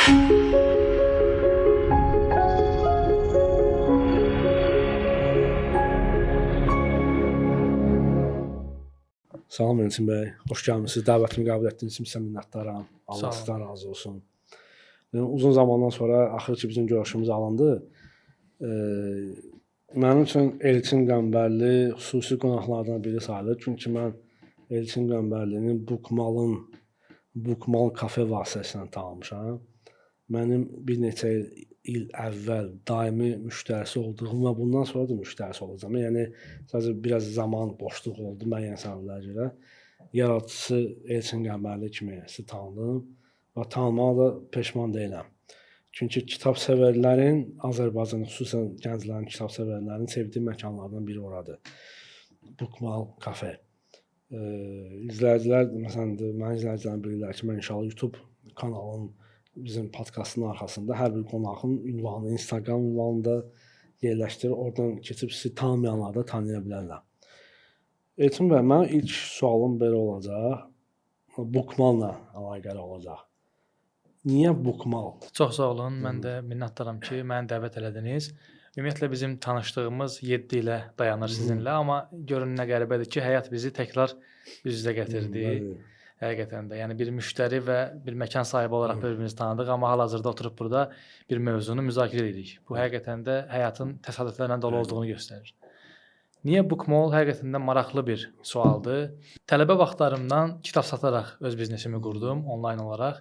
Salam Elçin bəy, xoş gəlmisiniz. Dəvətimi qəbul etdiyiniz üçün sizə minnətdaram. Allah Sağ sizdən razı olsun. Uzun zamandan sonra axır ki bizim görüşümüz alındı. Mənim üçün Elçin Qəmbərli xüsusi qonaqlardan biri sayılır. Çünki mən Elçin Qəmbərlinin Bookmal kafe vasitəsilə tanımışam. Mənim bir neçə il əvvəl daimi müştərisi olduğum və bundan sonra da müştərisi olacağam. Yəni sadəcə biraz zaman boşluq oldu müəyyən səbəblərə görə. Yaradıcısı Elçin Qəmbərli kimi sizi tanıdım və tanımağa da peşman deyiləm. Çünki kitab sevərlərin, Azərbaycan xüsusən gənclərin kitab sevərlərinin sevdiyi məkanlardan biri oradır. Bookmal kafe. İzləyicilər, məsələn, mənim izləyicilərim bilirlər ki, mən inşallah YouTube kanalının bizim podkastın arxasında hər bir qonağın ünvanını, Instagram ünvanını da yerləşdirir. Oradan keçib sizi tanımayanlar da tanıya bilərlər. Elçin bəy, mənim ilk sualım belə olacaq. Bookmalla əlaqəli olacaq. Niyə Bookmal? Çox sağ olun. Mən də minnətdaram ki, məni dəvət elədiniz. Ümumiyyətlə bizim tanışdığımız 7 ilə dayanır sizinlə, amma görün nə qəribədir ki, həyat bizi təkrar üz-üzə gətirdi. Həqiqətən də. Yəni bir müştəri və bir məkan sahibi olaraq bir-birimizi tanıdıq, amma hal-hazırda oturub burada bir mövzunu müzakirə edirik. Bu həqiqətən də həyatın təsadüflərlə dolu olduğunu göstərir. Niyə Bookmal həqiqətən də maraqlı bir sualdır. Tələbə vaxtlarımdan kitab sataraq öz biznesimi qurdum onlayn olaraq.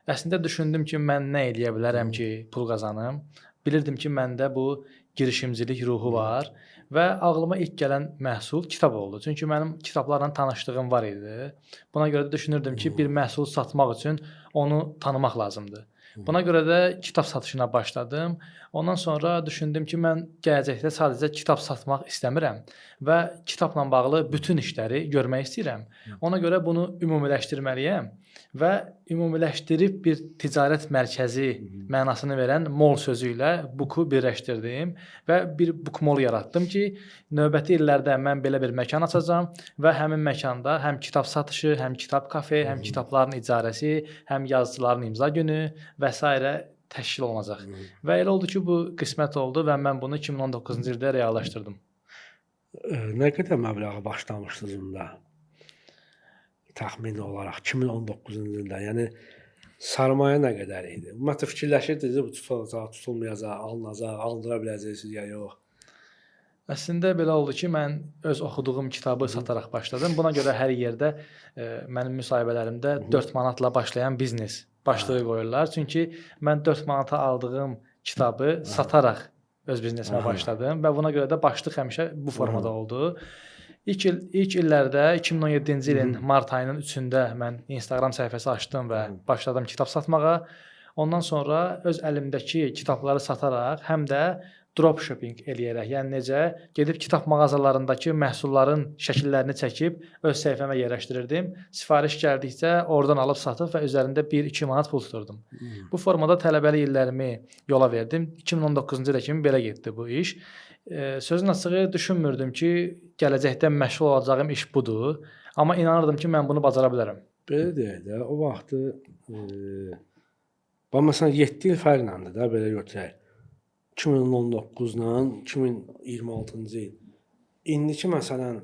Əslində düşündüm ki, mən nə edə bilərəm ki, pul qazanım. Bilirdim ki, məndə bu girişimcilik ruhu var və ağlıma ilk gələn məhsul kitab oldu. Çünki mənim kitablarla tanışlığım var idi. Buna görə də düşünürdüm ki, bir məhsul satmaq üçün onu tanımaq lazımdır. Buna görə də kitab satışına başladım. Ondan sonra düşündüm ki, mən gələcəkdə sadəcə kitab satmaq istəmirəm və kitabla bağlı bütün işləri görmək istəyirəm. Ona görə bunu ümumiləşdirməliyəm və ümumiləşdirib bir ticarət mərkəzi mənasını verən mall sözü ilə Book-u birləşdirdim və bir Book Mall yaratdım ki, növbəti illərdə mən belə bir məkan açacağam və həmin məkanda həm kitab satışı, həm kitab kafe, həm kitabların icarəsi, həm yazıçıların imza günü və s. təşkil olunacaq. Və elə oldu ki, bu qismət oldu və mən bunu 2019-cu ildə reallaşdırdım. Nə qədər məbləğə başlamışdınız bunda? Təxmini olaraq 2019-cu ildə, yəni sarmayə nə qədər idi? Ümumiyyətlə fikirləşirdiniz bu tutulacaq, tutulmayacaq, alınacaq, alındıra biləcəksiniz ya yox? Əslində belə oldu ki, mən öz oxuduğum kitabı sataraq başladım. Buna görə hər yerdə mənim müsahibələrimdə 4 manatla başlayan biznes başlığı qoyurlar. Çünki mən 4 manata aldığım kitabı sataraq öz biznesimə başladım və buna görə də başlıq həmişə bu formada oldu. İlk illərdə 2017-ci ilin mart ayının 3-də mən Instagram səhifəsi açdım və başladım kitab satmağa. Ondan sonra öz əlimdəki kitabları sataraq həm də dropshipping eləyərək, yəni necə gedib kitab mağazalarındakı məhsulların şəkillərini çəkib öz səhifəmə yerləşdirirdim. Sifariş gəldikcə oradan alıb satıb və üzərində 1-2 manat pul tuturdum. Bu formada tələbəlik illərimi yola verdim. 2019-cu ilə kimi belə getdi bu iş. Sözün açığı düşünmürdüm ki, gələcəkdə məşğul olacağım iş budur. Amma inanırdım ki, mən bunu bacara bilərəm. Belə deyək də, o vaxtı məsələn 7 il fərqləndir də, belə götürək. 2019-la 2026-cı il. İndiki məsələn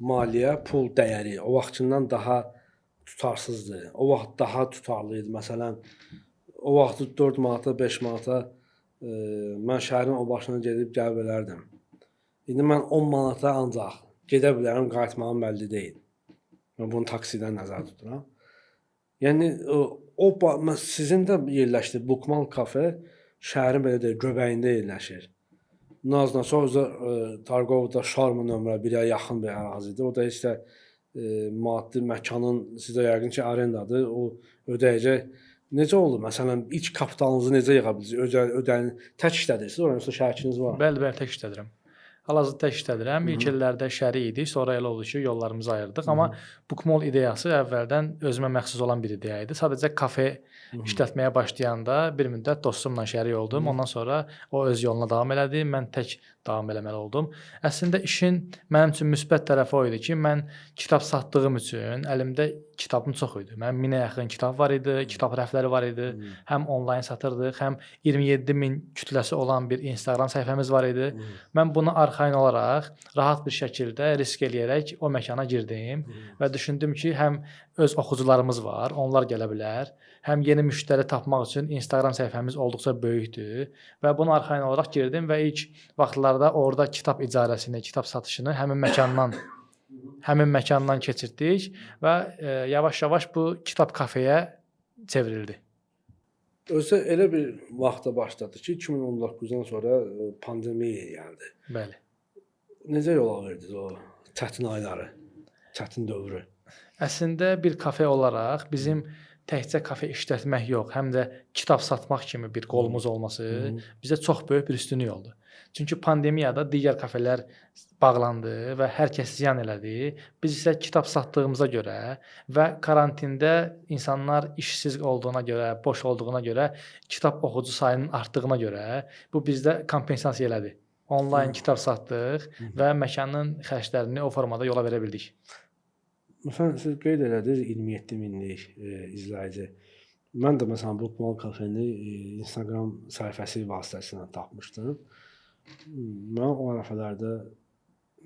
maliyyə, pul dəyəri o vaxtından daha tutarsızdır. O vaxt daha tutarlı idi. Məsələn, o vaxt 4 manata, 5 manata mən şəhərin o başına gedib gələ bilərdim. İndi mən 10 manata ancaq gedə bilərəm, qayıtmağım bəlli deyil. Mən bunu taksidən nəzərdə tuturam. Yəni sizin də yerləşdir Bookmal kafe şəhərin belə deyək, göbəyində yerləşir. Nazla sonra Targovda Şarma nömrə 1-ə yaxın bir ərazidir. O da isə maddi məkanın sizə yəqin ki, arendadır. O ödəyəcək. Necə olur? Məsələn, ilk kapitalınızı necə yığa bilirsiniz? Tək işlədirsiniz, orada yoxsa şərikiniz var? Bəli, tək işlədirəm. Hal-hazırda tək işlədirəm. İlk illərdə şərik idik, sonra elə oldu ki, yollarımızı ayırdıq. Amma Bookmal ideyası əvvəldən özümə məxsus olan bir ideya idi. Sadəcə kafe işlətməyə başlayanda bir müddət dostumla şərik oldum. Ondan sonra o öz yoluna davam elədi. Mən tək davam eləməli oldum. Əslində işin mənim üçün müsbət tərəfi o idi ki, mən kitab satdığım üçün əlimdə kitabım çox idi. Mənim 1000-ə yaxın kitab var idi, kitab rəfləri var idi. Həm onlayn satırdıq, həm 27 min kütləsi olan bir Instagram səhifəmiz var idi. Mən bunu arxayın olaraq, rahat bir şəkildə risk eləyərək o məkana girdim və düşündüm ki, həm öz oxucularımız var, onlar gələ bilər. Həm yeni müştəri tapmaq üçün Instagram səhifəmiz olduqca böyükdür və bunu arxayın olaraq girdim və ilk vaxtlarda orada kitab icarəsini, kitab satışını həmin məkandan keçirtdik və yavaş-yavaş bu kitab kafeyə çevrildi. Özü elə bir vaxta başladı ki, 2019-dan sonra pandemiya gəldi. Bəli. Necə yola verdiniz o çətin ayları, çətin dövrü? Əslində bir kafe olaraq bizim təkcə kafe işlətmək yox, həm də kitab satmaq kimi bir qolumuz olması bizə çox böyük bir üstünlük oldu. Çünki pandemiyada digər kafelər bağlandı və hər kəs ziyan elədi. Biz isə kitab satdığımıza görə və karantində insanlar işsiz olduğuna görə, boş olduğuna görə, kitab oxucu sayının artdığına görə bu bizdə kompensasiya elədi. Onlayn kitab satdıq və məkanın xərclərini o formada yola verə bildik. Məsələn, siz qeyd elədiniz 27 minlik izləyici. Mən də məsələn Bookmall kafeni Instagram səhifəsi vasitəsilə tapmışdım. Mən o ərəfələrdə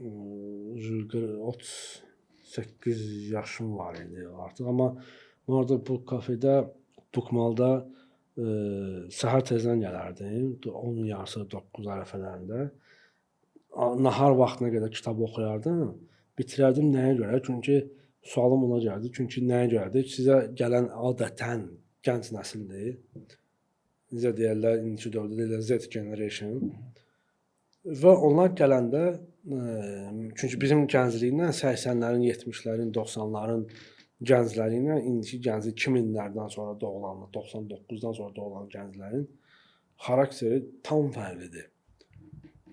38 yaşım var idi artıq, amma orada bu kafedə, Bookmallda səhər tezdən gələrdim, 10 yarısı 9 ərəfələrində. Nahar vaxtına qədər kitab oxuyardım, bitirərdim nəyə görə? Çünki sualım ona gəldi. Çünki nəyə görədir? Sizə gələn adətən gənc nəsildir. Necə deyirlər, indiki dövrdə deyirlər Z generation. Və onlar gələndə, çünki bizim gəncliklə 80-lərin, 70-lərin, 90-ların gəncləri ilə indiki gənci 2000-lərdən sonra doğulan, 99-dan sonra doğulan gənclərin xarakteri tam fərqlidir.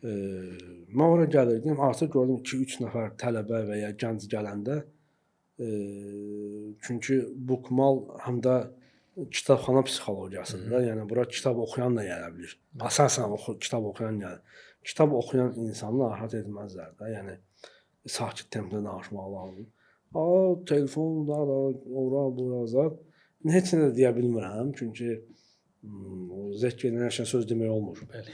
Mən ora gəlirdim, artıq gördüm 2-3 nəfər tələbə və ya gənc gələndə, çünki Bookmall həm də kitabxana psixologiyasında, yəni bura kitab oxuyan da gələ bilir. Əsasən kitab oxuyan gəlir. Kitab oxuyan insanı narahat etməzlər də, yəni sakit tempdə danışmaq lazım. Telefon da, ora, bura, heç nə də deyə bilmirəm, çünki Z generation söz demək olmur. Bəli.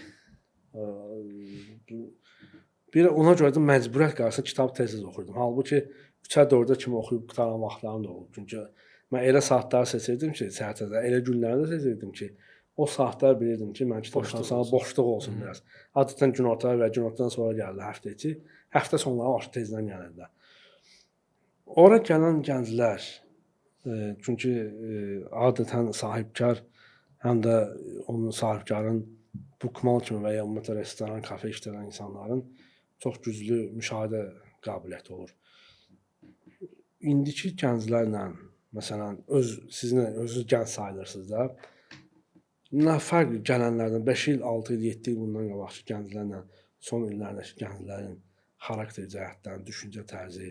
Bir ona görə də məcburiyyət qarşısında kitab tez-tez oxuyurdum. Halbuki 3-ə 4-ə kimi oxuyub qutaran vaxtlarım da olub. Çünki mən elə saatlar seçirdim ki, səhər-tezdən, elə günlərdə seçirdim ki, o saatlar bilirdim ki, mən kitabxanasına boşluq olsun biraz. Adətən günorta və günortadan sonra gəldi həftə içi. Həftə sonları aşağı tezdən gəlirlər. Ora gələn gənclər, çünki adətən sahibkar, həm də onun sahibkarın Bookmall kimi və ya ümumiyyətlə restoran, kafe işləyən insanların çox güclü müşahidə qabiliyyəti olur. İndiki gənclərlə, məsələn, sizin özünüz gənc sayılırsınız da, nə fərq gələnlərdən 5 il, 6 il, 7 il bundan qabaqki gənclərlə son illərdəki gənclərin xarakter cəhətdən, düşüncə tərzi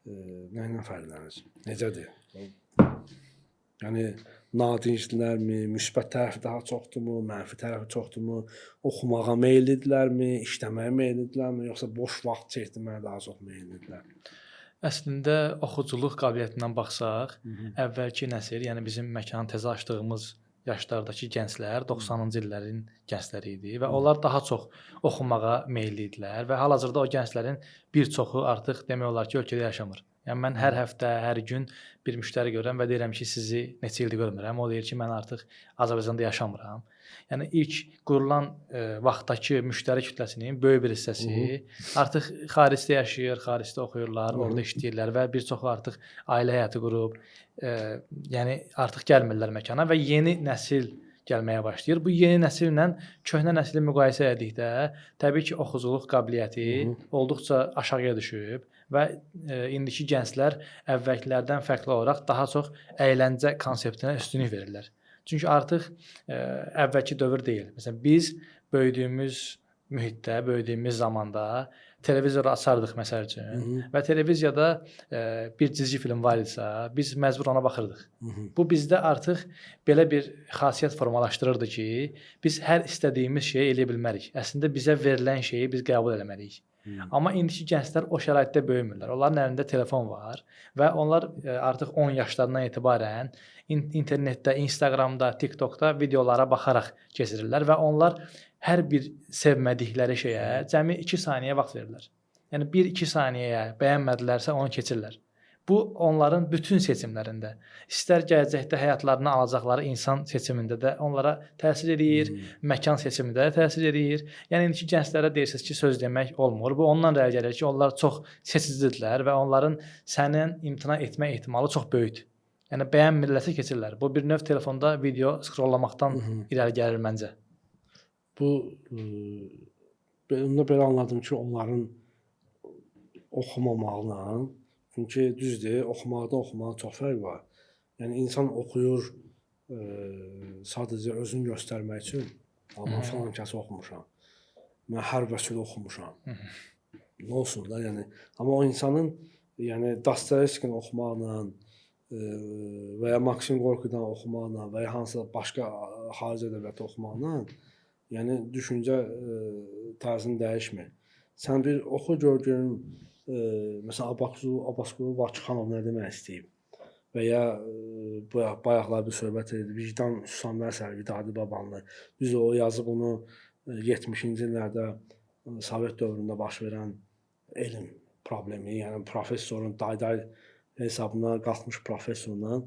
nə ilə fərqlənir? Necədir? Yəni nadincdirlərmi, müsbət tərəfi daha çoxdurmu, mənfi tərəfi çoxdurmu, oxumağa meyllidirlərmi, işləməyə meyllidirlərmi, yoxsa boş vaxt çəkdirməyə daha çox meyllidirlər? Əslində oxuculuq qabiliyyətindən baxsaq, əvvəlki nəsil, yəni bizim məkanı təzə açdığımız yaşlardakı gənclər 90-cı illərin gəncləri idi və onlar daha çox oxumağa meylli idilər və hal-hazırda o gənclərin bir çoxu artıq demək olar ki, ölkədə yaşamır. Yəni mən hər həftə, hər gün bir müştəri görürəm və deyirəm ki, sizi neçə ildir görmürəm. O deyir ki, mən artıq Azərbaycanda yaşamıram. Yəni ilk qurulan vaxtdakı müştəri kütləsinin böyük bir hissəsi artıq xaricdə yaşayır, xaricdə oxuyurlar, orada işləyirlər və bir çoxu artıq ailə həyatı qurub, yəni artıq gəlmirlər məkana və yeni nəsil gəlməyə başlayır. Bu yeni nəsillə köhnə nəsli müqayisə etdikdə təbii ki, oxuculuq qabiliyyəti olduqca aşağıya düşüb və indiki gənclər əvvəlkilərdən fərqli olaraq daha çox əyləncə konseptinə üstünlük verirlər. Çünki artıq əvvəlki dövr deyil. Məsələn, biz böyüdüyümüz mühitdə, böyüdüyümüz zamanda televizoru açardıq məsəl üçün və televiziyada bir cizgi film var idisə, biz məcbur ona baxırdıq. Bu bizdə artıq belə bir xasiyyət formalaşdırırdı ki, biz hər istədiyimiz şeyi eləyə bilmərik. Əslində bizə verilən şeyi biz qəbul etməliyik. Amma indiki gənclər o şəraitdə böyümürlər. Onların əlində telefon var və onlar artıq 10 yaşlarından etibarən internetdə, Instagramda, TikTokda videolara baxaraq keçirirlər və onlar hər bir sevmədikləri şeyə cəmi 2 saniyə vaxt verirlər. Yəni 1-2 saniyəyə bəyənmədilərsə onu keçirlər. Bu onların bütün seçimlərində, istər gələcəkdə həyatlarına alacaqları insan seçimində də onlara təsir edir, məkan seçimində də təsir edir. Yəni indiki gənclərə deyirsiniz ki, söz demək olmur. Bu ondan irəli gəlir ki, onlar çox seçicidirlər və onların sənin imtina etmə ehtimalı çox böyükdür. Yəni bəyənmirlərsə keçirlər. Bu bir növ telefonda video scrollamaqdan irəli gəlir məncə. Bu onda belə anladım ki, onların oxumamaqla, çünki düzdür, oxumaqda oxumağa çox fərq var. Yəni insan oxuyur sadəcə özünü göstərmək üçün, amma falan kəsi oxumuşam. Mən hər vəsilə oxumuşam. Nə olsun da, yəni. Amma o insanın yəni Dostoyevskini oxumaqla və ya Maksim Gorkidən oxumaqla və ya hansısa başqa xarici ədəbiyyatı oxumaqla yəni düşüncə tərzini dəyişmir. Sən bir oxu görün, məsələn Abbasqulu Bakıxanov nə demək istəyib? Və ya bayaqlar bir söhbət edir, vicdan susamlı əsəri Vidadi Babanlı. Düzdür, o yazıb onu 70-ci illərdə Sovet dövründə baş verən elm problemi, yəni professorun day hesabına qalxmış professorla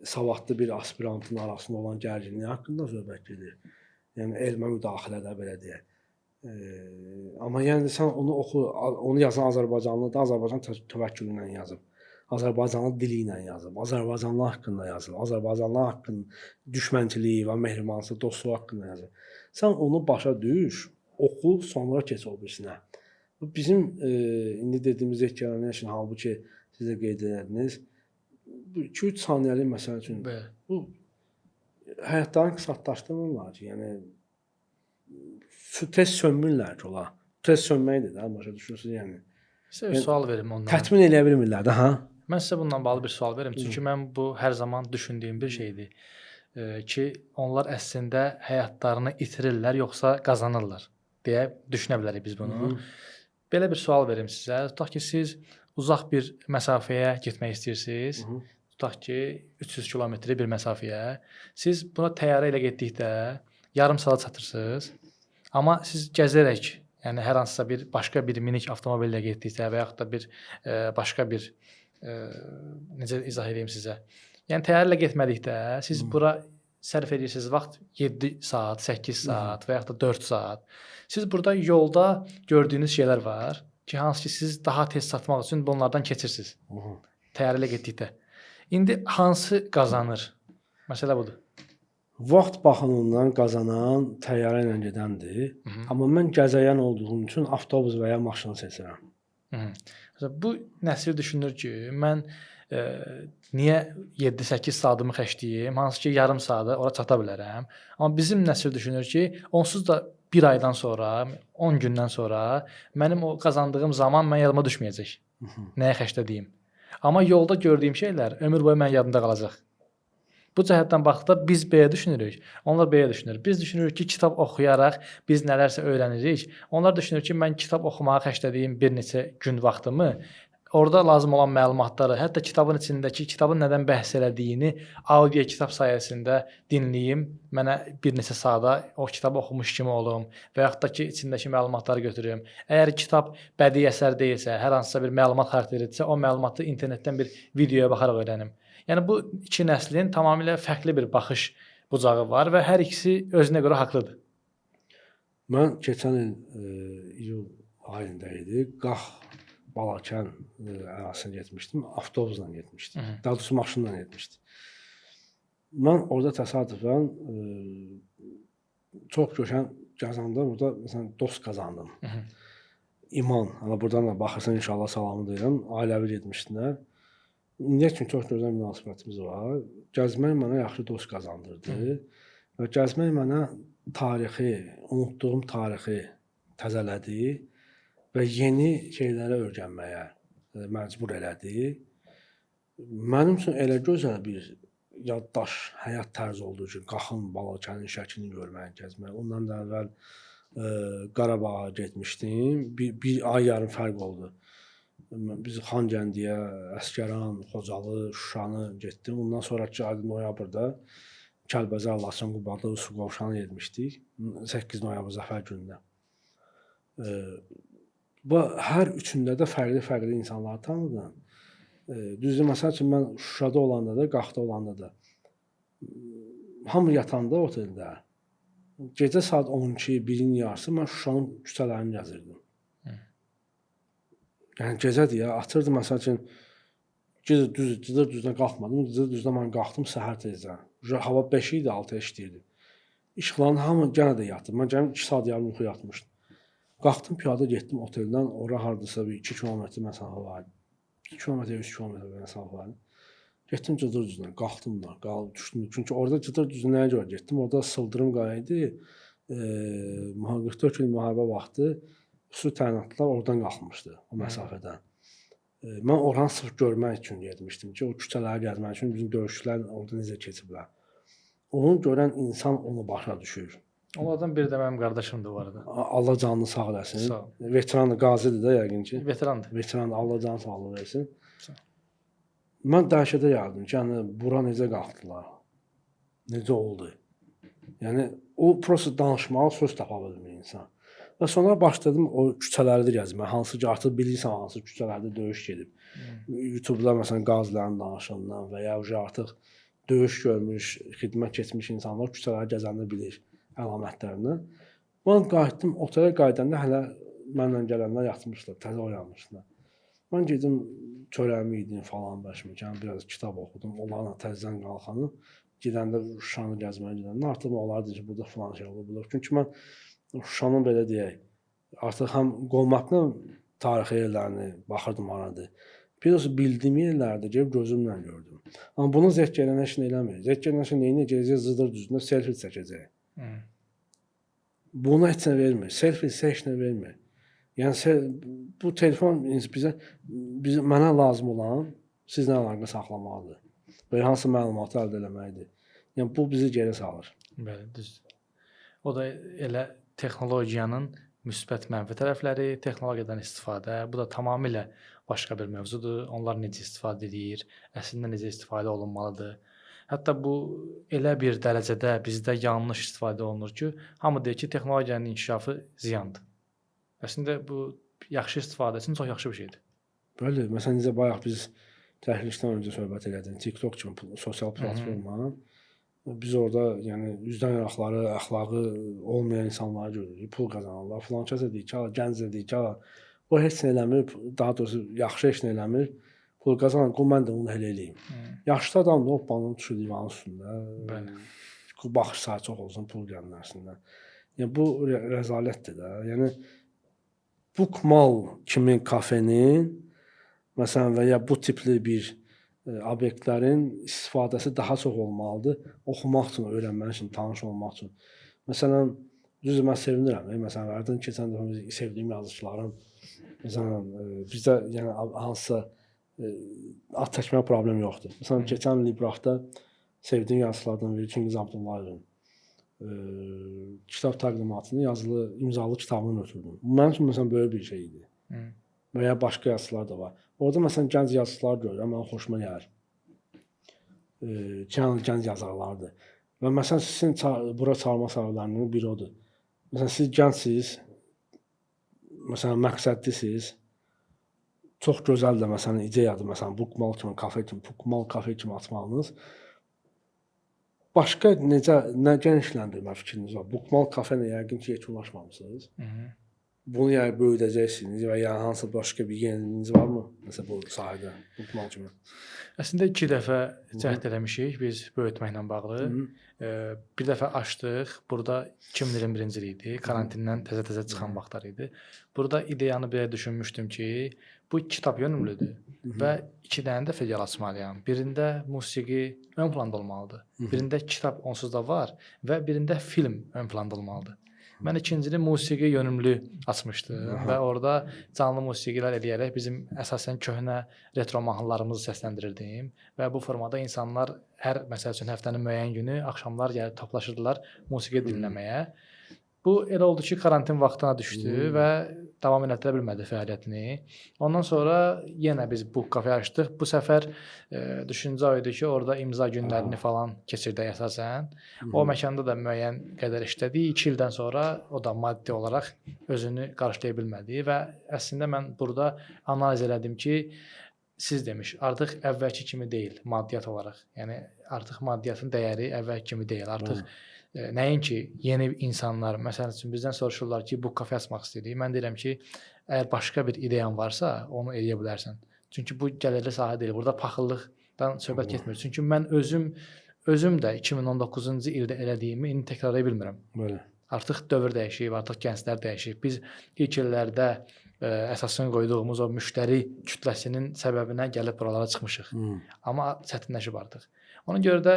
savadlı bir aspirantın arasında olan gərginliyi haqqında söhbət gedir. Yəni elmə müdaxilədə belə deyək. Amma yəni sən onu oxu, onu yazan Azərbaycanlı da Azərbaycan təvəkkülü ilə yazıb. Azərbaycanlı dili ilə yazıb, Azərbaycanlı haqqında yazıb, Azərbaycanlı haqqında düşmənçiliyi və mehribançılıq, dostluq haqqında yazıb. Sən onu başa düş, oxu, sonra keç o birisinə. Bu bizim indi dediyimiz ehtiyacanlar üçün, halbuki siz də qeyd edədiniz, 2-3 saniyəlik məsələ üçün bu həyatlarını qısaltlaşdırmırlar ki, yəni tez sönmürlər ki, ola. Tez sönməkdir də, başa düşürsünüz, yəni. Sizə bir sual verim ondan. Tətmin eləyə bilmirlər də, hə? Mən sizə bununla bağlı bir sual verim, çünki mən bu hər zaman düşündüyüm bir şeydir ki, onlar əslində həyatlarını itirirlər, yoxsa qazanırlar deyə düşünə bilərik biz bunu. Belə bir sual verim sizə. Tutaq ki, siz uzaq bir məsafəyə getmək istəyirsiniz. Tutaq ki, 300 kilometrlik bir məsafəyə. Siz buna təyyarə ilə getdikdə yarım saat çatırsınız. Amma siz gəzərək, yəni hər hansısa bir başqa bir minik avtomobillə getdikdə və yaxud da bir başqa bir necə izah edeyim sizə. Yəni təyyarə ilə getmədikdə siz bura sərf edirsiniz vaxt 7 saat, 8 saat və yaxud da 4 saat. Siz burada yolda gördüyünüz şeylər var ki, hansı ki siz daha tez çatmaq üçün bunlardan keçirsiniz. Təyyarə ilə getdikdə. İndi hansı qazanır? Məsələ budur. Vaxt baxımından qazanan təyyarə ilə gedəndir. Amma mən gəzəyən olduğum üçün avtobus və ya maşını seçirəm. Bu nəsil düşünür ki, mən niyə 7-8 saatımı xərcləyim, hansı ki yarım saata ora çata bilərəm. Amma bizim nəsil düşünür ki, onsuz da bir aydan sonra, 10 gündən sonra mənim o qazandığım zaman mən yadıma düşməyəcək. Nəyə xərclədiyim. Amma yolda gördüyüm şeylər ömür boyu mənim yadımda qalacaq. Bu cəhətdən baxdıqda biz belə düşünürük, onlar belə düşünür. Biz düşünürük ki, kitab oxuyaraq biz nələrsə öyrənirik. Onlar düşünür ki, mən kitab oxumağa xərclədiyim bir neçə gün vaxtımı orada lazım olan məlumatları, hətta kitabın içindəki kitabın nədən bəhs elədiyini audio kitab sayəsində dinləyim, mənə bir neçə saata o kitabı oxumuş kimi olum və yaxud da ki, içindəki məlumatları götürüm. Əgər kitab bədii əsər deyilsə, hər hansısa bir məlumat xarakterlidirsə, o məlumatı internetdən bir videoya baxaraq öyrənim. Yəni bu iki nəslin tamamilə fərqli bir baxış bucağı var və hər ikisi özünə görə haqlıdır. Mən keçən il iyul ayında idi. Balakən ərazisinə getmişdim. Avtobusla getmişdim. Daha doğrusu maşınla getmişdim. Mən orada təsadüfən çox gözəl qazandım. Burada məsələn dost qazandım. İman. Ana buradan da baxırsan inşallah salamı deyirəm. Ailəvi getmişdilər. İndiyə kimi çox gözəl münasibətimiz var. Gəzmək mənə yaxşı dost qazandırdı. Və gəzmək mənə tarixi, unutduğum tarixi təzələdi. və yeni şeylərə öyrənməyə məcbur elədi. Mənim üçün elə gözəl bir yaddaş, həyat tərzi olduğu üçün qalxın Balakənin şəklini görməyə, gəzməyə. Ondan da əvvəl Qarabağa getmişdim. Bir ay yarım fərq oldu. Biz Xankəndiyə, Əsgəran, Xocalı, Şuşanı getdim. Ondan sonrakı ay noyabrda Kəlbəcər, Laçın, Qubadlı, Su qovşanı getmişdik. 8 noyabr Zəfər günündə. Bu hər üçündə də fərqli insanları tanıdım. Düzdür, məsəl üçün mən Şuşada olanda da, Qaxda olanda da hamı yatanda oteldə gecə saat 12, 1-in yarısı mən Şuşanın küçələrini gəzirdim. Yəni gecədir ya, atırdım məsəl üçün cıdır düzünə qalxmadım. Cıdır düzünə mən qalxdım səhər tezdən. Hava 5 idi, 6-ya işləyirdi. İşıqların hamı yenə də yatdı. Mən gəlib 2 saat yarım yuxu yatmışdım. Qalxdım piyada getdim oteldən, ora hardasa bir 2 kilometr məsafə var. 2 kilometr, 3 kilometr məsafə var. Getdim cıdır düzünə, qalxdım da, düşdüm. Çünki orada cıdır düzünə nəyə görə getdim? Orada sıldırım qaya idi. 44 il müharibə vaxtı su təyinatlılar oradan qalxmışdı o məsafədən. Mən oranı sırf görmək üçün getmişdim ki, o küçələri gəzmək üçün bizim döyüşçülər orada necə keçiblər. Onu görən insan onu başa düşür. Onlardan biri də mənim qardaşımdır bu arada. Allah canını sağ eləsin. Sağ ol. Veterandır, qazidir də yəqin ki. Veterandır. Veterandır, Allah canı sağlığı versin. Sağ ol. Mən dəhşətə gəldim ki, yəni bura necə qalxdılar? Necə oldu? Yəni o prosta danışmağa söz tapa bilmir insan. Və sonra başladım o küçələrdə gəzməyə. Hansı ki, artıq bilirsən hansı küçələrdə döyüş gedib. YouTube-da məsələn qazilərin danışığından və ya artıq döyüş görmüş, xidmət keçmiş insanlar küçələri gəzəndə bilir əlamətlərini. Mən qayıtdım, otelə qayıdanda hələ mənlə gələnlər yatmışlar, təzə oyanmışlar. Mən gedim çörəyimi yedim falan başımdan, biraz kitab oxudum. Onlarla təzədən qalxanım, gedəndə Şuşanı gəzməyə gedəndə artıq onlardı ki, burada falan şey olur. Çünki mən Şuşanın belə deyək, artıq həm qolmaqla tarixi yerlərini baxırdım aradı. Biraz bildiyim yerlərdə gəlib gözümlə gördüm. Amma bunu zəng gələnə işin eləmir. Zəng gələnə işin neyinə gələcək? Zıdır düzündə selfie çəkəcək. Buna heç nə vermir. Selfie heç nə vermir. Yəni bu telefon bizə mənə lazım olan sizlə əlaqə saxlamalıdır. Və hansı məlumatı əldə etməkdir. Yəni bu bizi geri salır. Bəli, düzdür. O da elə texnologiyanın müsbət mənfi tərəfləri, texnologiyadan istifadə, bu da tamamilə başqa bir mövzudur. Onlar necə istifadə edir, əslində necə istifadə olunmalıdır. Hətta bu elə bir dərəcədə bizdə yanlış istifadə olunur ki, hamı deyir ki, texnologiyanın inkişafı ziyandır. Əslində bu yaxşı istifadə üçün çox yaxşı bir şeydir. Bəli, məsələn necə bayaq biz təhlildən öncə söhbət elədik. TikTok kimi sosial platforma. Biz orada yəni üzdən yaraqları, əxlaqı olmayan insanları görürük. Pul qazanırlar. Falan kəsə deyir ki, gənc deyir ki, o heç nə eləmir, daha doğrusu yaxşı heç nə eləmir. Pul qazanır, mən də onu elə eləyim. Yaşlı adam da hoppanın düşür divanın üstündə. Bəli. Baxış sayı çox olsun, pul gəlməsindən. Yəni bu rəzalətdir də. Yəni Bookmall kimi kafenin məsələn və ya bu tipli bir obyektlərin istifadəsi daha çox olmalıdır. Oxumaq üçün, öyrənmək üçün, tanış olmaq üçün. Məsələn, düzdür mən sevinirəm. Məsələn, hərdən keçən dəfə sevdiyim yazıçıların məsələn bizdə yəni hansısa ad çəkmə problem yoxdur. Məsələn, keçən Librafda sevdiyim yazıçılardan biri Çingiz Abdullayevin kitab təqdimatını yazılı, imzalı kitabını ötürdüm. Bu mənim üçün məsələn böyük bir şey idi. Və ya başqa yazıçılar da var. Orada məsələn gənc yazıçılar görürəm, mənim xoşuma gəlir. Gənc yazarlardır. Və məsələn sizin bura çağırma səbəblərindən biri odur. Məsələn siz gəncsiniz, məsələn məqsədlisiniz. Çox gözəl də məsələn ideyadır, məsələn Bookmall kimi, kafe kimi açmağınız. Başqa nə genişləndirmə fikriniz var? Bookmall kafenə yəqin ki, yekunlaşmamısınız. Bunu yəni böyüdəcəksiniz və ya hansı başqa bir yeniliyiniz varmı? Məsələn bu sahədə Bookmall kimi. Əslində 2 dəfə cəhd eləmişik biz böyütməklə bağlı. Bir dəfə açdıq. Burada 2021-ci il idi. Karantindən təzə çıxan vaxtlar idi. Burada ideyanı belə düşünmüşdüm ki, bu kitab yönümlüdür və 2 dənə də filial açmalıyam. Birində musiqi ön planda olmalıdır. Birində kitab onsuz da var və birində film ön planda olmalıdır. Mən ikincini musiqi yönümlü açmışdım və orada canlı musiqilər eləyərək bizim əsasən köhnə retro mahnılarımızı səsləndirirdim və bu formada insanlar hər məsəl üçün həftənin müəyyən günü axşamlar gəlib toplaşırdılar musiqi dinləməyə. Bu elə oldu ki, karantin vaxtına düşdü və davam etdirə bilmədi fəaliyyətini. Ondan sonra yenə biz bu kafe açdıq. Bu səfər düşüncə o idi ki, orada imza günlərini falan keçirdək əsasən. O məkanda da müəyyən qədər işlədik. 2 ildən sonra o da maddi olaraq özünü qarşılaya bilmədi və əslində mən burada analiz elədim ki, siz demiş, artıq əvvəlki kimi deyil maddiyyat olaraq. Yəni artıq maddiyyatın dəyəri əvvəlki kimi deyil. Artıq nəinki yeni insanlar, məsəl üçün bizdən soruşurlar ki, bu kafe açmaq istəyirik. Mən deyirəm ki, əgər başqa bir ideyan varsa, onu eləyə bilərsən. Çünki bu gəlirli sahə deyil. Burada paxıllıqdan söhbət getmir. Çünki mən özüm də 2019-cu ildə elədiyimi indi təkrarlaya bilmirəm. Bəli. Artıq dövr dəyişib, artıq gənclər dəyişib. Biz ilk illərdə əsasını qoyduğumuz o müştəri kütləsinin səbəbinə gəlib buralara çıxmışıq. Amma çətinləşib artıq. Ona görə də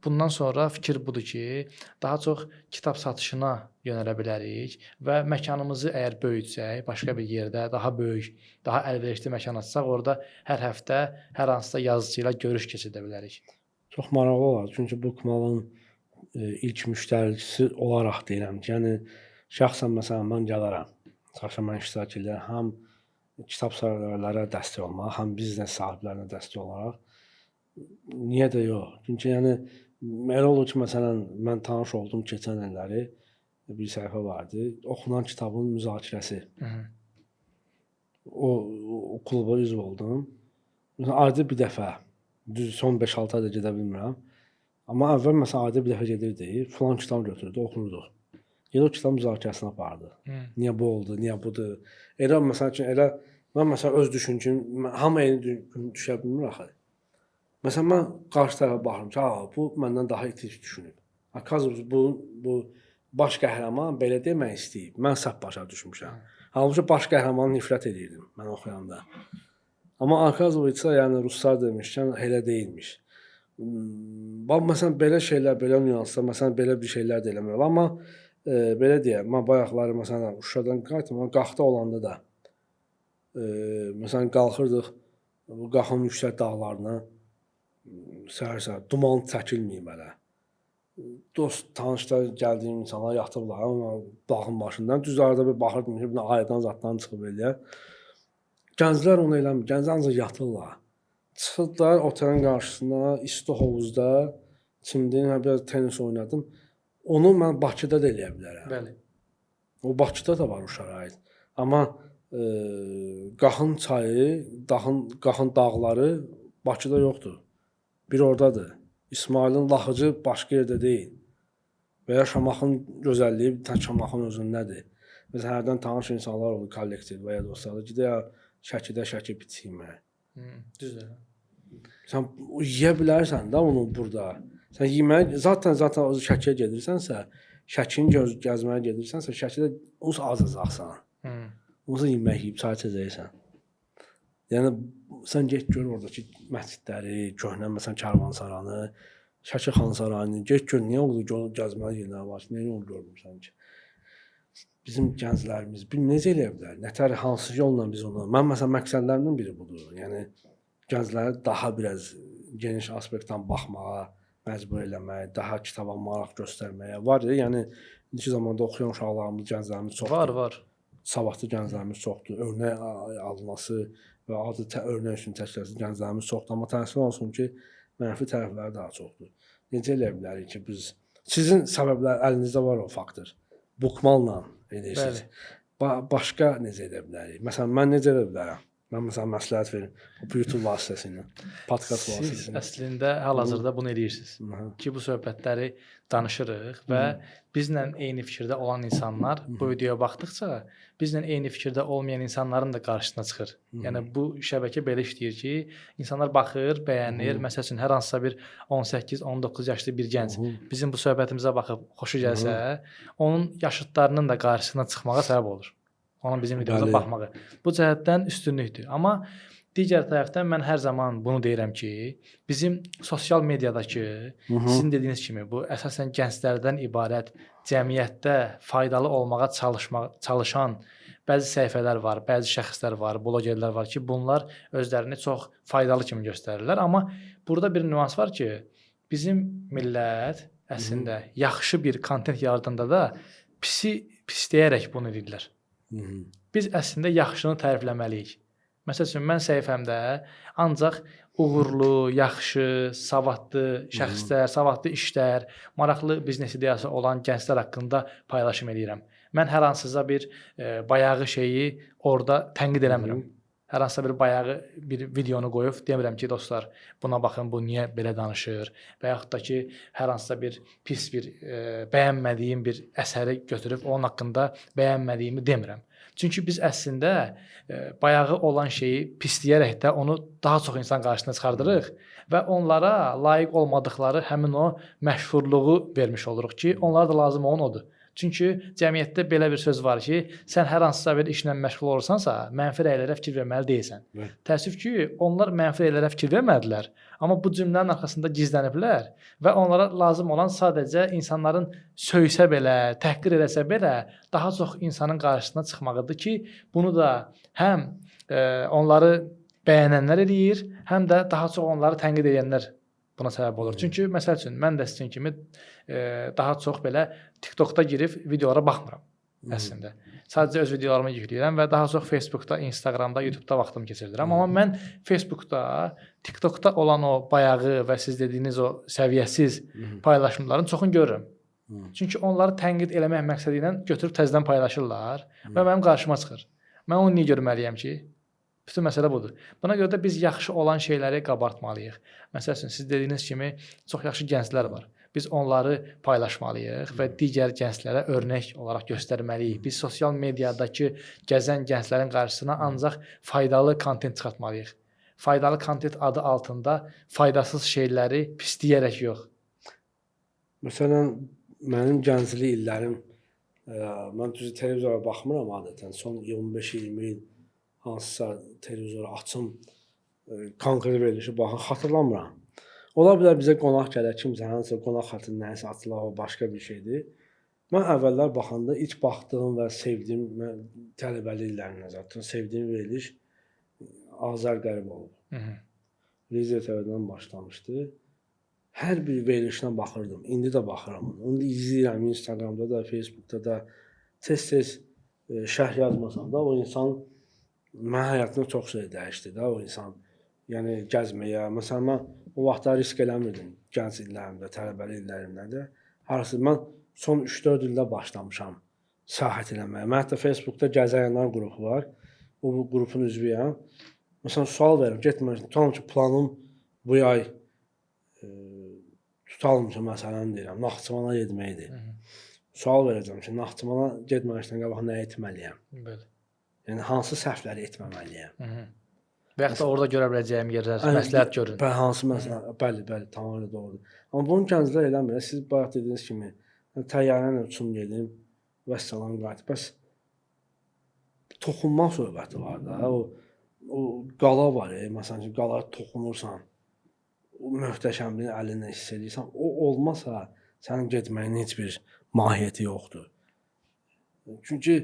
bundan sonra fikir budur ki, daha çox kitab satışına yönələ bilərik və məkanımızı əgər böyütsək, başqa bir yerdə daha böyük, daha əlverişli məkan açsaq, orada hər həftə hər hansısa yazıcı ilə görüş keçirdə bilərik. Çox maraqlı olar. Çünki bu kanalın ilk müştərisi olaraq deyirəm ki, yəni şəxsən məsələn mən gələrəm. Çıxışa mən iştirak edirəm. Həm kitab sahiblərinə dəstək olmaq, həm biznes sahiblərinə dəstək olaraq. Niyə də yox? Çünki yəni elə olur ki, məsələn mən tanış oldum keçən illəri bir səhifə vardı. Oxunan kitabın müzakirəsi. O kluba üzv oldum. Məsələn ayda bir dəfə, düz son 5-6 ayda gedə bilmirəm. Amma əvvəl məsələn ayda bir dəfə gedirdi, falan kitab götürdü, oxuyurduq. Yenə o kitab müzakirəsini apardı. Niyə bu oldu, niyə budur? Elə məsəl üçün elə mən məsələn öz düşüncüm, hamı eyni düşə bilmir axı. Məsələn mən qarşı tərəfə baxıram ki, bu məndən daha itik düşünüb. Akazı bu baş qəhrəman belə demək istəyib. Mən səhv başa düşmüşəm. Halbuki baş qəhrəmanı nifrət edirdim mən oxuyanda. Amma Akazov isə yəni ruslar demişkən elə deyilmiş. Bax məsələn belə şeylər, belə nüanslar, məsələn belə bir şeylər də eləmək olar. Amma belə deyək, mən bayaqları məsələn Şuşadan qayıtdım, Qaxda olanda da məsələn qalxırdıq bu Qaxın yüksək dağlarına. Səhər-səhər duman çəkilməyib hələ. Dost, tanışlar gəldiyim insanlar yatıblar amma bağın başından. Düz arada bir baxırdım ki, aydan zaddan çıxıb eləyər. Gənclər onu eləmir. Gənclər ancaq yatırlar. Çıxırdılar otelin qarşısına, isti hovuzda çimdim, biraz tenis oynadım. Onu mən Bakıda da eləyə bilərəm. Bəli. O Bakıda da var o şərait. Amma Qaxın çayı, Qaxın dağları Bakıda yoxdur. Bir oradadır. İsmailin Laxıcı başqa yerdə deyil. Və ya Şamaxın gözəlliyi tək Şamaxın özündədir. Biz hərdən tanış insanlar olur, kollektiv və ya dostlar. Gidə Şəkidə şəkil biçimə. Düzdür. Sən yeyə bilərsən də onu burada. Sən yemək zaten o Şəkiyə gedirsənsə, Şəkini gəzməyə gedirsənsə, Şəkidə azacaqsan. Onu yemək yeyib çay içəcəksən. Yəni sən get gör oradakı məscidləri, köhnə məsələn Karvansaranı, Şəki xan sarayını, get gör niyə oldu gəzməyə yerləri var, niyə onu görmürsən ki? Bizim gənclərimiz necə eləyə bilər? Nətər hansı yolla biz onu? Mən məsələn məqsədlərimdən biri budur. Yəni gəncləri daha biraz geniş aspektdən baxmağa məcbur eləmək, daha kitaba maraq göstərməyə var ya, yəni indiki zamanda oxuyan uşaqlarımız, gənclərimiz çoxdur. Var. Savadlı gənclərimiz çoxdur. Örnək alınması və adı örnək üçün təşkil gənclərimiz çoxdur. Amma təəssüf olsun ki, mənfi tərəfləri daha çoxdur. Necə eləyə bilərik ki, biz sizin səbəblər əlinizdə var o faktor. Bookmalla edirsiniz. Başqa necə edə bilərik? Məsələn, mən necə edə bilərəm? Mən məsələn məsləhət verim. YouTube vasitəsilə, podkast vasitəsilə. Siz əslində hal-hazırda bunu edirsiniz. Ki bu söhbətləri danışırıq və bizlə eyni fikirdə olan insanlar bu videoya baxdıqca bizlə eyni fikirdə olmayan insanların da qarşısına çıxır. Yəni bu şəbəkə belə işləyir ki, insanlar baxır, bəyənir. Məsəl üçün hər hansısa bir 18-19 yaşlı bir gənc bizim bu söhbətimizə baxıb xoşu gəlsə, onun yaşıdlarının da qarşısına çıxmağa səbəb olur. Onun bizim videomuza baxmağı. Bu cəhətdən üstünlükdür. Amma Digər tərəfdən mən hər zaman bunu deyirəm ki, bizim sosial mediadakı sizin dediyiniz kimi bu əsasən gənclərdən ibarət cəmiyyətdə faydalı olmağa çalışan bəzi səhifələr var, bəzi şəxslər var, blogerlər var ki, bunlar özlərini çox faydalı kimi göstərirlər, amma burada bir nüans var ki, bizim millət əslində yaxşı bir kontent yaradanda da pisləyərək bunu edirlər. Biz əslində yaxşını tərifləməliyik. Məsəl üçün, mən səhifəmdə ancaq uğurlu, yaxşı, savadlı şəxslər, savadlı işlər, maraqlı biznes ideyası olan gənclər haqqında paylaşım edirəm. Mən hər hansısa bir bayağı şeyi orada tənqid eləmirəm. Hər hansısa bir bayağı bir videonu qoyub demirəm ki, dostlar, buna baxın, bu niyə belə danışır və yaxud da ki, hər hansısa bir pis bir bəyənmədiyim bir əsəri götürüb onun haqqında bəyənmədiyimi demirəm. Çünki biz əslində bayağı olan şeyi pisləyərək də onu daha çox insan qarşısına çıxardırıq və onlara layiq olmadıkları həmin o məşhurluğu vermiş oluruq ki, onlara da lazım olan odur. Çünki cəmiyyətdə belə bir söz var ki, sən hər hansısa bir işlə məşğul olursansa, mənfi rəylərə fikir verməli deyilsən. Təəssüf ki, onlar mənfi rəylərə fikir vermədilər, amma bu cümlənin arxasında gizləniblər və onlara lazım olan sadəcə insanların söysə belə, təhqir eləsə belə, daha çox insanın qarşısına çıxmağıdır ki, bunu da həm onları bəyənənlər eləyir, həm də daha çox onları tənqid edənlər buna səbəb olur. Çünki məsəl üçün mən də sizin kimi daha çox belə TikTokda girib videolara baxmıram əslində. Sadəcə öz videolarımı yükləyirəm və daha çox Facebookda, Instagramda, YouTube'da vaxtımı keçirirəm. Amma mən Facebookda, TikTokda olan o bayağı və siz dediyiniz o səviyyəsiz paylaşımların çoxunu görürəm. Çünki onları tənqid eləmək məqsədi ilə götürüb təzədən paylaşırlar və mənim qarşıma çıxır. Mən onu niyə görməliyəm ki? Bütün məsələ budur. Buna görə də biz yaxşı olan şeyləri qabartmalıyıq. Məsəl üçün, siz dediyiniz kimi çox yaxşı gənclər var. Biz onları paylaşmalıyıq və digər gənclərə örnək olaraq göstərməliyik. Biz sosial mediadakı gəzən gənclərin qarşısına ancaq faydalı kontent çıxartmalıyıq. Faydalı kontent adı altında faydasız şeyləri pisləyərək yox. Məsələn, mənim gənclik illərim, mən düzü televizora baxmıram adətən. Son 15-20 il hansısa televizora açım, konkret verilişi baxın, xatırlamıram. Ola bilər bizə qonaq gələr, kimsə hansısa qonaq xətri nəyisə açılar, o başqa bir şeydir. Mən əvvəllər baxanda ilk baxdığım və sevdiyim, mən tələbəlik illərimdə zaten sevdiyim veriliş Azər Qəribov. Rize TV-dən başlamışdı. Hər bir verilişinə baxırdım. İndi də baxıram. Onu da izləyirəm Instagramda da, Facebookda da. Tez-tez şərh yazmasam da o insan mən həyatımda çox şey dəyişdi də o insan. Yəni gəzməyə, məsələn mən o vaxtlar risk eləmirdim gənc illərimdə, tələbəlik illərimdə də. Harası mən son 3-4 ildə başlamışam səyahət eləməyə. Mən hətta Facebookda Gəzəyənlər qrupu var. O qrupun üzvüyəm. Məsələn sual verirəm, getməyəcəm. Tutalım ki, planım bu ay tutalım ki, məsələn deyirəm, Naxçıvana getməkdir. Sual verəcəm ki, Naxçıvana getməkdən qabaq nə etməliyəm? Bəli. Yəni hansı səhvləri etməməliyəm? Və yaxud da orada görə biləcəyim yerlər, məsləhət görün. Hansı məsləhət? Bəli, tamamilə doğrudur. Amma bunu gənclər eləmir. Siz bayaq dediyiniz kimi, təyyarə ilə uçum gedim, vəssalam qayıt. Bəs toxunma söhbəti var da. O qala var, məsələn ki, qalaya toxunursan, o möhtəşəmliyi əlinlə hiss edirsən, o olmasa sənin getməyin heç bir mahiyyəti yoxdur. Çünki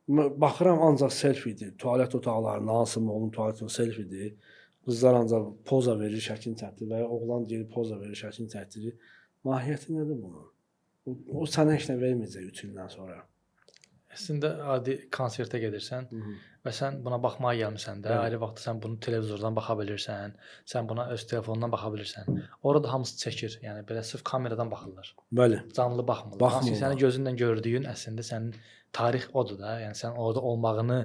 baxıram ancaq selfie-dir. Tualet otaqlarında hansı onun tualeti selfie-dir. Qızlar ancaq poza verir, şəkil çəkdirir və ya oğlan deyir poza verir, şəkil çəkdirir. Mahiyyəti nədir bunun? O sənə heç nə verməyəcək 3 ildən sonra. Əslində adi konsertə gedirsən və sən buna baxmağa gəlmisən də, ayrı vaxtda sən bunu televizordan baxa bilirsən, sən buna öz telefonundan baxa bilirsən. Orada hamısı çəkir, yəni belə sırf kameradan baxırlar. Bəli. Canlı baxmırlar. Hansı sənin gözündən gördüyün əslində sənin tarix odur da, yəni sən orada olmağını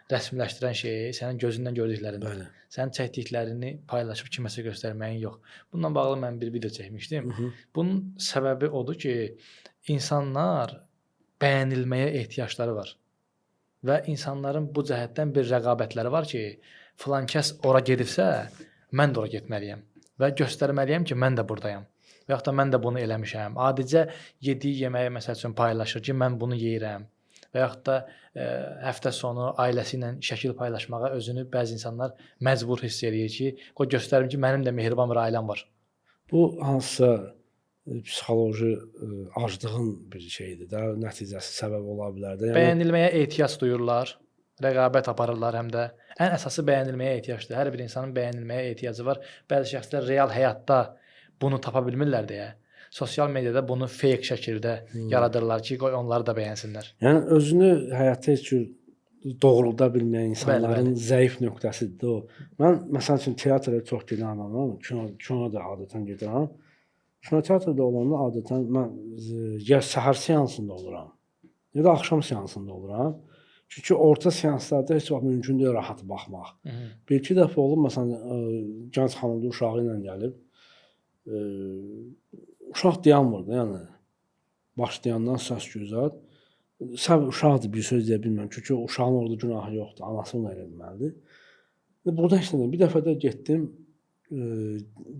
rəsmiləşdirən şey sənin gözündən gördüklərindir. Sənin çəkdiklərini paylaşıb kiməsə göstərməyin yox. Bununla bağlı mən bir video çəkmişdim. Bunun səbəbi odur ki, insanlar bəyənilməyə ehtiyacları var. Və insanların bu cəhətdən bir rəqabətləri var ki, filan kəs ora gedibsə, mən də ora getməliyəm və göstərməliyəm ki, mən də buradayam. Və yaxud da mən də bunu eləmişəm. Adicə yediyi yeməyi məsəl üçün paylaşır ki, mən bunu yeyirəm. və yaxud da həftə sonu ailəsi ilə şəkil paylaşmağa özünü bəzi insanlar məcbur hiss edir ki, qoy göstərim ki, mənim də mehriban bir ailəm var. Bu hansısa psixoloji aclığın bir şeydir də, nəticəsi səbəb ola bilər də. Yəni Bəyənilməyə ehtiyac duyurlar, rəqabət aparırlar həm də. Ən əsası bəyənilməyə ehtiyacdır. Hər bir insanın bəyənilməyə ehtiyacı var. Bəzi şəxslər real həyatda bunu tapa bilmirlər deyə sosial mediada bunu fake şəkildə yaradırlar ki, qoy onları da bəyənsinlər. Yəni özünü həyatda heç cür doğrulda bilməyən insanların zəif nöqtəsidir o. Mən məsəl üçün teatra çox gedən adamam, kino da adətən gedirəm. Kino teatrda olanda adətən mən ya səhər seansında oluram, ya da axşam seansında oluram. Çünki orta seanslarda heç vaxt mümkün deyil rahat baxmaq. Bir-iki dəfə olub, məsələn, gənc xanımda uşağı ilə gəlib, uşaq dayanmır da, yəni başlayandan səs-küy. Sən uşaqdır, bir söz deyə bilmirəm. Çünki uşağın orada günahı yoxdur, anası onu elə deməlidir. Burada heç nə, bir dəfə də getdim,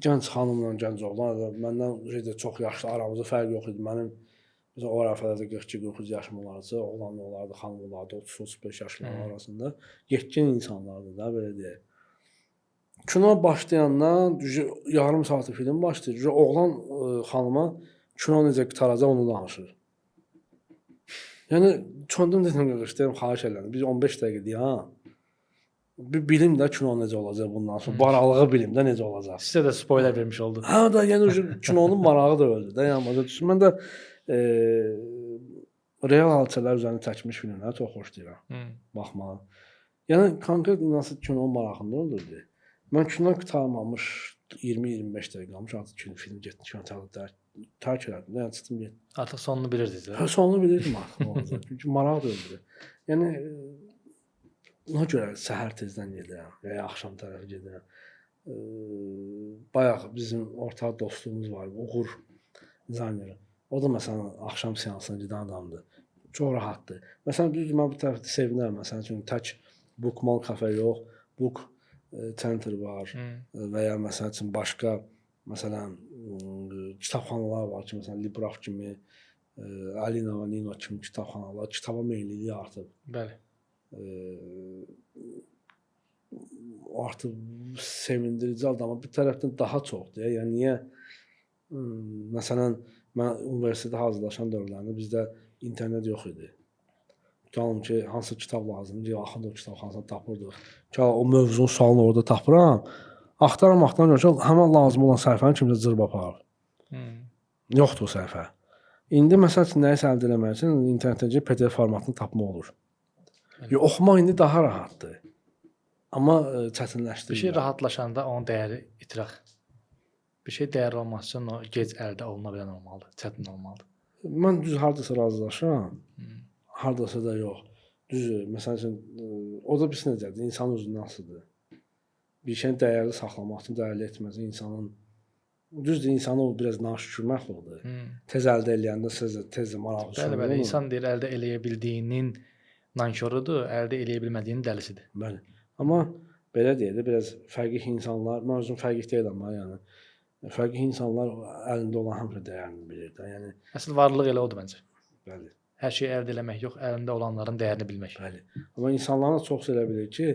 gənc xanımla gənc oğlan, məndən çox yaşlı, aramızda fərq yox idi. Mənim o ərəfələrdə 42-43 yaşım olarsa, oğlan olardı, xanım olardı, 30-35 yaşlılar arasında. Yetkin insanlardır da, belə deyək. Kino başlayandan yarım saatı film başlayır. Oğlan xanıma kino necə qurtaracaq onu danışır. Yəni çöndüm dedim qışdım, xahiş edirəm. Biz 15 dəqiqə deyək ha. Bir bilim də kino necə olacaq bundan sonra. Maraqlı bilim də necə olacaq. Sizə də spoiler vermiş oldu. Hə da, yəni kinonun marağı da öldü də. Yəni başa düşdüm. Mən də real hadisələr üzərində çəkilmiş filmləri çox xoşlayıram baxmağı. Yəni konkret inansı kinonun marağında öldürdü. Mən kino qurtarmamış 20-25 dəqiqə qalmış artıq film getdi kino teatrda tərk elədim. Yəni çıxdım getdim. Artıq sonunu bilirdiniz. Hə, sonunu bilirdim artıq olacaq. Çünki maraq da öldürür. Yəni ona görə səhər tezdən gedirəm və ya axşam tərəf gedirəm. Bayaq bizim ortaq dostumuz var, Uğur dizayner. O da məsələn axşam seansına gedən adamdır. Çox rahatdır. Məsələn düzdür, mən bu tərəfdə sevinirəm. Məsələn üçün tək Bookmall kafe yox, Book Center var və ya məsəl üçün başqa məsələn kitabxanalar var ki, məsələn Libraf kimi, Alina və Nino kimi kitabxanalar kitaba meyilliyi artıb. Bəli. Artıq sevindirici adama bir tərəfdən daha çoxdur. Yəni niyə məsələn mən universitetdə hazırlaşan dövrlərində bizdə internet yox idi. Tutalım ki, hansı kitab lazımdır, axırda o kitabxanasını tapırdıq. Ki, o mövzunun sualını orada tapıram. Axtaram görəcəm, həmin lazım olan səhifəni kimsə cırb aparır. Yoxdur o səhifə. İndi məsəl üçün nəyisə əldə etmək üçün internetdə PDF formatını tapmaq olur. Oxumaq indi daha rahatdır. Amma çətinləşdirir. Bir şey rahatlaşanda onun dəyəri itirək. Bir şey dəyərli olması üçün o gec əldə oluna bilən olmalıdır, çətin olmalıdır. Mən düz hardasa razılaşıram, hardasa da yox. Düzdür, məsəl üçün, o da birisi necədir, insan özündən asılıdır. Bir şeyin dəyərli saxlamaq üçün, dəyərli etməsi insanın, düzdür, insanı o biraz naşükür məxluqdur. Tez əldə eləyəndə tez maraqlı olur. Bəli, insan deyir, əldə eləyə bildiyinin nankörudur, əldə eləyə bilmədiyinin dəlisidir. Bəli, amma belə deyək də, biraz fərqli insanlar, mən özüm fərqli deyiləm, yəni. Fərqli insanlar əlində olan həmişə dəyərini bilir də. Yəni əsl varlıq elə odur məncə. Bəli. Hər şeyi əldə eləmək yox, əlində olanların dəyərini bilmək. Bəli. Amma insanların çox elə bilir ki,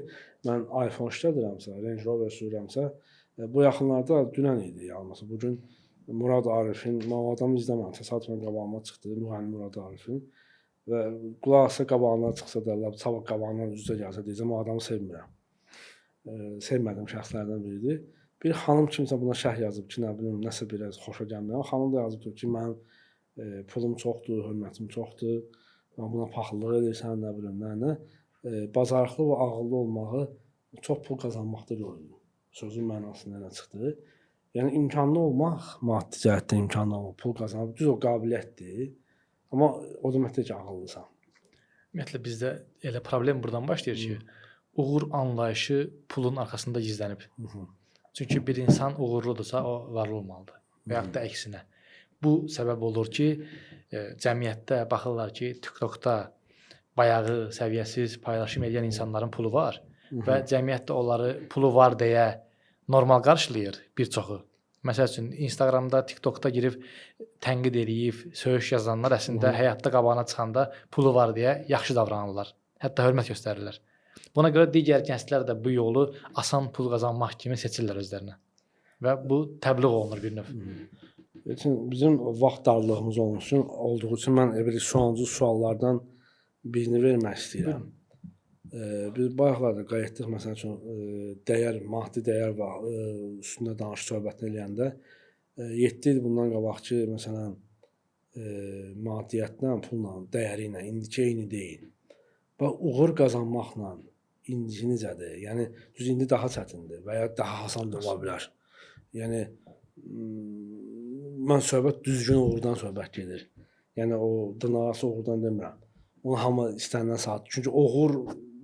mən iPhone işlədirəmsə, Range Rover sürürəmsə, bu yaxınlarda dünən idi yalnız. Bu gün Murad Arifin, mən o adamı izləmirəm, təsadüfən qabağıma çıxdı, müğənni Murad Arifin və qulaq asa qabağına çıxsa da, sabah qabağına üzə gəlsə deyəcəm, o adamı sevmirəm. Sevmədiyim şəxslərdən biridir. Bir xanım kimsə buna şərh yazıb ki, nə bilim, nəsə biraz xoşa gəlmir. Xanım da yazıb ki, mənim pulum çoxdur, hörmətim çoxdur, mən buna paxıllıq edirsən, nə bilim, nə. Bacarıqlı və ağıllı olmağı çox pul qazanmaqda görürüm. Sözün mənasında nə çıxdı. Yəni, imkanlı olmaq, maddi cəhətdə imkanlı olmaq, pul qazanmaq, düz o qabiliyyətdir. Amma o deməkdir ki, ağıllısan. Ümumiyyətlə, bizdə elə problem buradan başlayır ki, uğur anlayışı pulun arxasında gizlənib. Çünki bir insan uğurludursa, o varlı olmalıdır. Və yaxud da əksinə. Bu səbəb olur ki, cəmiyyətdə baxırlar ki, TikTokda bayağı səviyyəsiz paylaşım edən insanların pulu var və cəmiyyətdə onları pulu var deyə normal qarşılayır bir çoxu. Məsəl üçün Instagramda, TikTokda girib tənqid eləyib, söyüş yazanlar əslində həyatda qabağına çıxanda pulu var deyə yaxşı davranırlar. Hətta hörmət göstərirlər. Buna görə digər gənclər də bu yolu asan pul qazanmaq kimi seçirlər özlərinə. Və bu təbliğ olunur bir növ. Bizim vaxt darlığımız olduğu üçün mən belə sonuncu suallardan birini vermək istəyirəm. Biz bayaqlarda qayıtdıq, məsəl üçün, dəyər, maddi dəyər və üstündə danışıq söhbətini eləyəndə 7 il bundan qabaqki, məsələn, maddiyyatla, pulla, dəyəri ilə indiki eyni deyil. Və uğur qazanmaqla indiki necədir? Yəni, düz indi daha çətindir və ya daha asan da ola bilər. Yəni, mən söhbət düzgün uğurdan söhbət gedir. Yəni, o dırnaqarası uğurdan demirəm. Onu hamı istənilən saat. Çünki uğur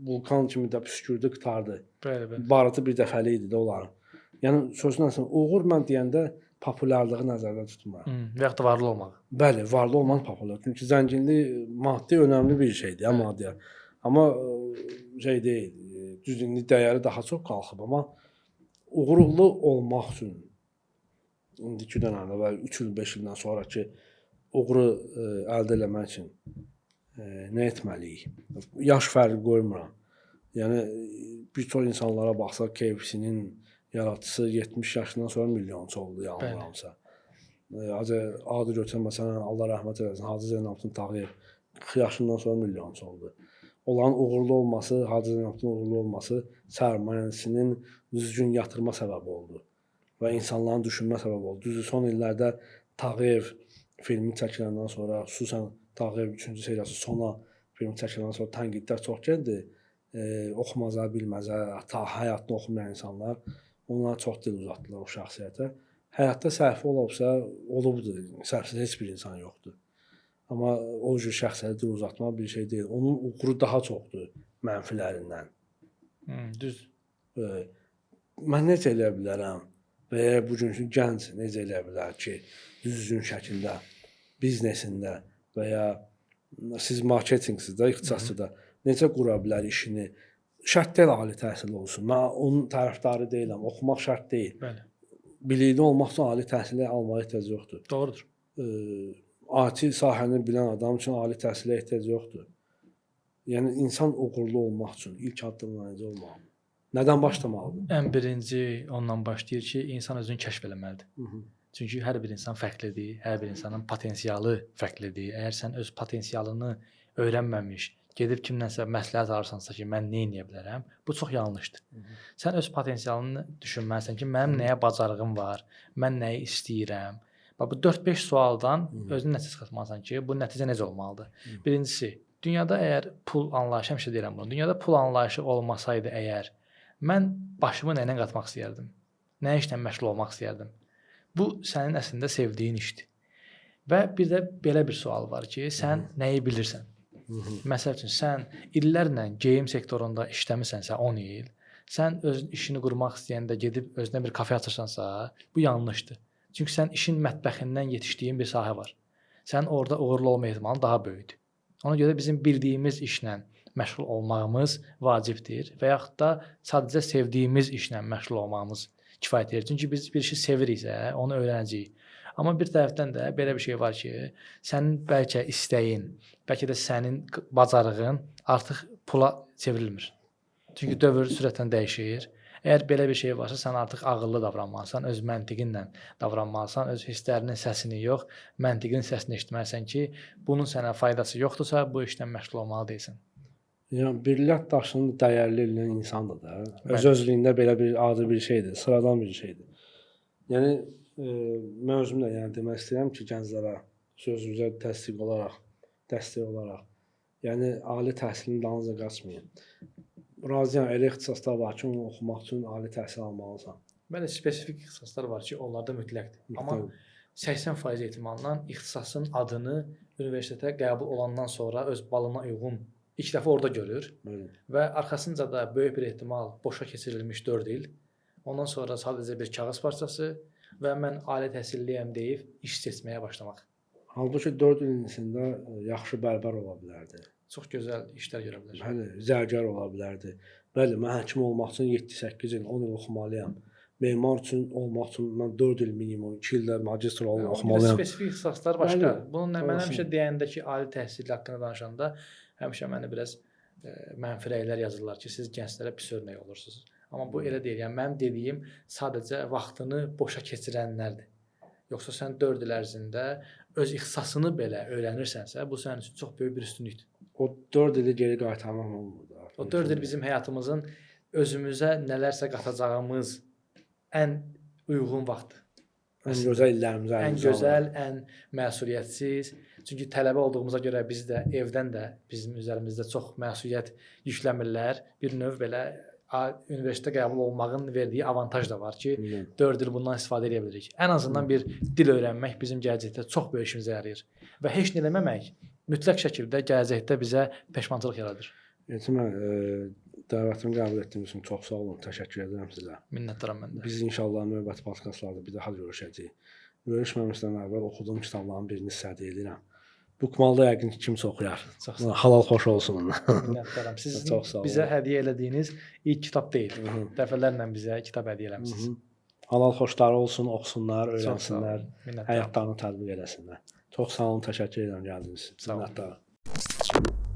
vulkan kimi də püskürdü, qurtardı. Bəli. Barıtı bir dəfəli idi də onların. Yəni, sözün əsasında uğur mən deyəndə populyarlığı nəzərdə tutmuram. Və yaxud da varlı olmaq. Bəli, varlı olmaq populyar. Çünki zənginlik maddi önəmli bir şeydir, maddiyyat. Amma şey deyil, düzünlük dəyəri daha çox qalxıb. Amma uğurlu olmaq üçün indiki dönəmdə və 3 il, 5 ildən sonraki uğuru əldə etmək üçün nə etməliyik? Yaş fərqi qoymuram. Yəni, bir çox insanlara baxsaq, KFC-nin yaradıcısı 70 yaşından sonra milyonçu oldu, yanılmıramsa. Adı götürən, məsələn, Allah rəhmət eləsin, Hacı Zeynalabdin Tağıyev 40 yaşından sonra milyonçu oldu. Onların uğurlu olması, Hacı Zeynalabdin uğurlu olması sərmayəsinin düzgün yatırma səbəbi oldu və insanların düşünmə səbəbi oldu. Düzdür, son illərdə Tağıyev filmi çəkiləndən sonra, xüsusən Tağıyev 3-cü seriyası Sona filmi çəkiləndən sonra tənqidlər çox gəldi. Oxumaza, bilməzə, həyatını oxumayan insanlar onlara çox dil uzatdılar o şəxsiyyətə. Həyatda səhvi olubsa, olubdur. Səhvsiz heç bir insan yoxdur. Amma o cür şəxsiyyətə dil uzatmaq bir şey deyil. Onun uğuru daha çoxdur mənfilərindən. Düz. Mən necə eləyə bilərəm və ya bugünkü gənc necə eləyə bilər ki, düzgün şəkildə biznesində və ya siz marketinqsizdə, ixtisasçıda necə qura bilər işini? Şərt deyil ali təhsil olsun. Mən onun tərəfdarı deyiləm. Oxumaq şərt deyil. Bəli. Bilikli olmaq üçün ali təhsili almağa ehtiyac yoxdur. Doğrudur. IT sahəni bilən adam üçün ali təhsilə ehtiyac yoxdur. Yəni insan uğurlu olmaq üçün ilk addımlar necə olmalı? Nədən başlamalıdır? Ən birinci ondan başlayır ki, insan özünü kəşf eləməlidir. Çünki hər bir insan fərqlidir, hər bir insanın potensialı fərqlidir. Əgər sən öz potensialını öyrənməmiş, gedib kimdənsə məsləhət alırsansa ki, mən nə edə bilərəm, bu çox yanlışdır. Sən öz potensialını düşünməlisən ki, mənim nəyə bacarığım var, mən nəyi istəyirəm. Bax bu 4-5 sualdan özünə nəticə çıxartmalısan ki, bu nəticə necə olmalıdır? Birincisi, dünyada əgər pul anlayışı, həmişə deyirəm bunu, dünyada pul anlayışı olmasaydı əgər, mən başımı nə ilə qatmaq istəyərdim? Nə işlə məşğul olmaq istəyərdim? Bu sənin əslində sevdiyin işdir. Və bir də belə bir sual var ki, sən nəyi bilirsən? Məsəl üçün, sən illərlə geyim sektorunda işləmisənsə 10 il, sən öz işini qurmaq istəyəndə gedib özünə bir kafe açırsansa, bu yanlışdır. Çünki sən işin mətbəxindən yetişdiyin bir sahə var. Sən orada uğurlu olma ehtimalın daha böyükdür. Ona görə bizim bildiyimiz işlə məşğul olmağımız vacibdir və yaxud da sadəcə sevdiyimiz işlə məşğul olmağımız kifayət edir. Çünki biz bir işi seviriksə, onu öyrənəcəyik. Amma bir tərəfdən də belə bir şey var ki, sənin bəlkə istəyin, bəlkə də sənin bacarığın artıq pula çevrilmir. Çünki dövr sürətlə dəyişir. Əgər belə bir şey varsa, sən artıq ağıllı davranmalısan, öz məntiqinlə davranmalısan, öz hisslərinin səsini yox, məntiqin səsini eşitməlisən ki, bunun sənə faydası yoxdursa, bu işlə məşğul olmalı deyilsən. Yəni, birlət daşını dəyərli eləyən insandır da. Öz-özlüyündə belə bir adi bir şeydir, sıradan bir şeydir. Yəni, mən özüm də demək istəyirəm ki, gənclərə sözümüzə dəstək olaraq, yəni, ali təhsilin dalınca qaçmayın. Razıyam, elə ixtisaslar var ki, onu oxumaq üçün ali təhsil almalısan. Bəli, spesifik ixtisaslar var ki, onlar da mütləqdir. Amma 80% ehtimalla ixtisasın adını universitetə qəbul olandan sonra öz balına uyğun ilk dəfə orada görür və arxasınca da böyük bir ehtimal boşa keçirilmiş 4 il. Ondan sonra sadəcə bir kağız parçası və mən ali təhsilliyəm deyib iş seçməyə başlamaq. Halbuki 4 ilin içində yaxşı bərbər ola bilərdi. Çox gözəl işlər görə bilər. Bəli, zərgər ola bilərdi. Bəli, mən həkim olmaq üçün 7-8 il, 10 il oxumalıyam. memar üçün olmaq üçün mən 4 il minimum, 2 ildə magistr Bir də oxumalıyam. spesifik ixtisaslar başqa. Bəli, Bunun mən doğrusu. həmişə deyəndə ki, ali təhsil haqqında danışanda həmişə məni biraz mənfi rəylər yazırlar ki, siz gənclərə pis örnək olursunuz. Amma bu elə deyil. Yəni mənim dediyim sadəcə vaxtını boşa keçirənlərdir. Yoxsa sən 4 il ərzində öz ixtisasını belə öyrənirsənsə, bu sənin üçün çox böyük bir üstünlükdür. O 4 ili geri qaytarmaq olmur da. O 4 il bizim həyatımızın özümüzə nələrsə qatacağımız ən uyğun vaxtdır. Ən gözəl illərimiz Ən gözəl, ən məsuliyyətsiz. Çünki tələbə olduğumuza görə biz də evdən də bizim üzərimizdə çox məsuliyyət yüklənmirlər. Bir növ belə universitetə qəbul olmağın verdiyi avantaj da var ki, 4 il bundan istifadə edə bilirik. Ən azından bir dil öyrənmək bizim gələcəkdə çox böyük işimizə yarayır. Və heç nə eləməmək mütləq şəkildə gələcəkdə bizə peşmançılıq yaradır. Elçin, dəvətimi qəbul etdiyiniz üçün çox sağ olun. Təşəkkür edirəm sizə. Minnətdaram mən də. Biz inşallah növbəti podkastlarda bir daha görüşəcəyik. Görüşməmişdən əvvəl oxuduğum kitabların birini istifadə edirəm. Bookmalda yəqin ki, kimsə oxuyar. Çox sağ olun. Halal xoş olsun. Minnətdaram. Siz Çox sağ olun. bizə hədiyyə elədiyiniz ilk kitab deyil. Dəfələrlə bizə kitab hədiyyə eləmisiniz. Halal xoşları olsun, oxusunlar, Çox sağ öyrənsinlər, olun. Minnətdaram. həyatlarını tətbiq eləsinlər. Çox sağ olun, təşəkkür edirəm gəldiniz. Sağ olun. Minnətdaram.